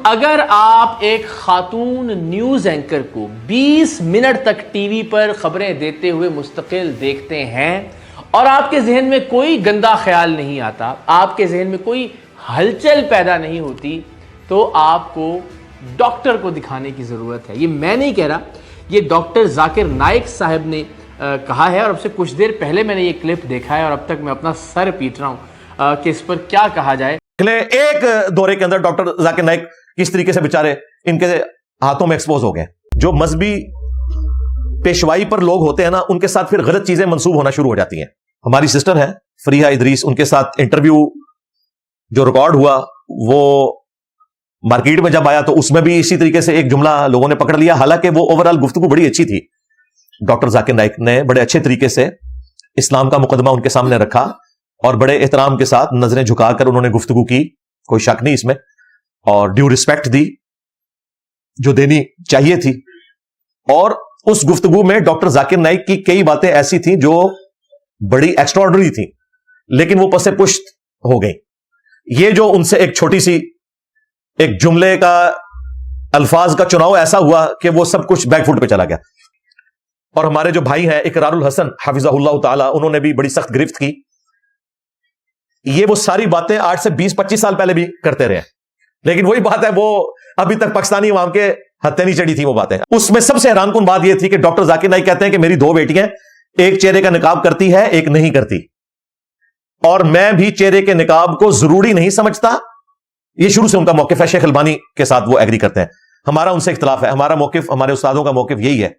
اگر آپ ایک خاتون نیوز اینکر کو 20 منٹ تک ٹی وی پر خبریں دیتے ہوئے مستقل دیکھتے ہیں اور آپ کے ذہن میں کوئی گندا خیال نہیں آتا، آپ کے ذہن میں کوئی ہلچل پیدا نہیں ہوتی، تو آپ کو ڈاکٹر کو دکھانے کی ضرورت ہے۔ یہ میں نہیں کہہ رہا، یہ ڈاکٹر ذاکر نائک صاحب نے کہا ہے، اور اب سے کچھ دیر پہلے میں نے یہ کلپ دیکھا ہے اور اب تک میں اپنا سر پیٹ رہا ہوں کہ اس پر کیا کہا جائے۔ ایک دورے کے اندر ڈاکٹر ذاکر نائک کس طریقے سے بیچارے ان کے ہاتھوں میں ایکسپوز ہو گئے۔ جو مذہبی پیشوائی پر لوگ ہوتے ہیں نا، ان کے ساتھ پھر غلط چیزیں منسوب ہونا شروع ہو جاتی ہیں۔ ہماری سسٹر ہے فریحہ ادریس، ان کے ساتھ انٹرویو جو ریکارڈ ہوا وہ مارکیٹ میں جب آیا تو اس میں بھی اسی طریقے سے ایک جملہ لوگوں نے پکڑ لیا، حالانکہ وہ اوورال گفتگو بڑی اچھی تھی۔ ڈاکٹر ذاکر نائک نے بڑے اچھے طریقے سے اسلام کا مقدمہ ان کے سامنے رکھا اور بڑے احترام کے ساتھ نظریں جھکا کر انہوں نے گفتگو کی، کوئی شک نہیں اس میں، اور ڈیو ریسپیکٹ دی جو دینی چاہیے تھی۔ اور اس گفتگو میں ڈاکٹر ذاکر نائک کی کئی باتیں ایسی تھیں جو بڑی ایکسٹراڈنری تھیں، لیکن وہ پس پشت ہو گئیں۔ یہ جو ان سے ایک چھوٹی سی ایک جملے کا الفاظ کا چناؤ ایسا ہوا کہ وہ سب کچھ بیک فٹ پہ چلا گیا۔ اور ہمارے جو بھائی ہیں اقرار الحسن حفظہ اللہ تعالی، انہوں نے بھی بڑی سخت گرفت کی۔ یہ وہ ساری باتیں 8 سے 20-25 سال پہلے بھی کرتے رہے، لیکن وہی بات ہے، وہ ابھی تک پاکستانی عوام کے ہتھے نہیں چڑھی تھی وہ باتیں۔ اس میں سب سے حیران کن بات یہ تھی کہ ڈاکٹر ذاکر نائک کہتے ہیں کہ میری 2 بیٹیاں، ایک چہرے کا نقاب کرتی ہے، ایک نہیں کرتی، اور میں بھی چہرے کے نقاب کو ضروری نہیں سمجھتا۔ یہ شروع سے ان کا موقف ہے، شیخ البانی کے ساتھ وہ ایگری کرتے ہیں۔ ہمارا ان سے اختلاف ہے، ہمارا موقف، ہمارے استادوں کا موقف یہی ہے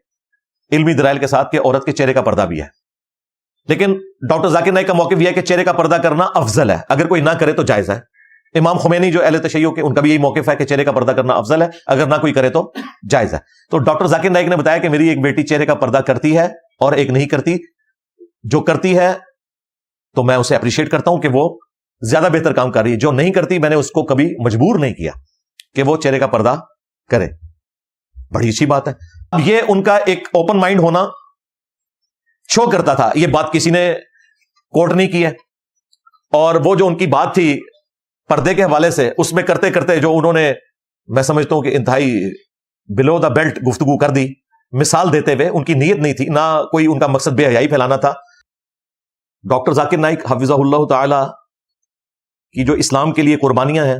علمی دلائل کے ساتھ کہ عورت کے چہرے کا پردہ بھی ہے، لیکن ڈاکٹر ذاکر نائک کا موقف یہ ہے کہ چہرے کا پردہ کرنا افضل ہے، اگر کوئی نہ کرے تو جائز ہے۔ امام خمینی جو اہل تشیع کے، ان کا بھی یہی موقف ہے کہ چہرے کا پردہ کرنا افضل ہے، اگر نہ کوئی کرے تو جائز ہے۔ تو ڈاکٹر ذاکر نائک نے بتایا کہ میری ایک بیٹی چہرے کا پردہ کرتی ہے اور ایک نہیں کرتی۔ جو کرتی ہے تو میں اسے اپریشیٹ کرتا ہوں کہ وہ زیادہ بہتر کام کر رہی ہے، جو نہیں کرتی میں نے اس کو کبھی مجبور نہیں کیا کہ وہ چہرے کا پردہ کرے۔ بڑی اچھی بات ہے۔ اب یہ ان کا ایک اوپن مائنڈ ہونا شو کرتا تھا، یہ بات کسی نے کوٹ نہیں کی ہے، اور وہ جو ان کی بات تھی پردے کے حوالے سے، اس میں کرتے کرتے جو انہوں نے، میں سمجھتا ہوں کہ انتہائی بلو دا بیلٹ گفتگو کر دی، مثال دیتے ہوئے۔ ان کی نیت نہیں تھی، نہ کوئی ان کا مقصد بے حیائی پھیلانا تھا۔ ڈاکٹر ذاکر نائک حفظہ اللہ تعالی کی جو اسلام کے لیے قربانیاں ہیں،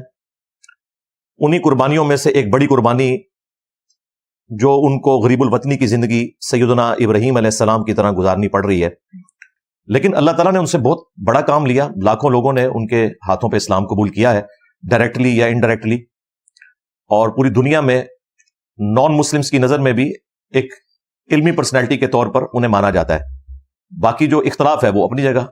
انہی قربانیوں میں سے ایک بڑی قربانی جو ان کو غریب الوطنی کی زندگی سیدنا ابراہیم علیہ السلام کی طرح گزارنی پڑ رہی ہے، لیکن اللہ تعالیٰ نے ان سے بہت بڑا کام لیا۔ لاکھوں لوگوں نے ان کے ہاتھوں پہ اسلام قبول کیا ہے، ڈائریکٹلی یا انڈائریکٹلی، اور پوری دنیا میں نان مسلمز کی نظر میں بھی ایک علمی پرسنالٹی کے طور پر انہیں مانا جاتا ہے۔ باقی جو اختلاف ہے وہ اپنی جگہ،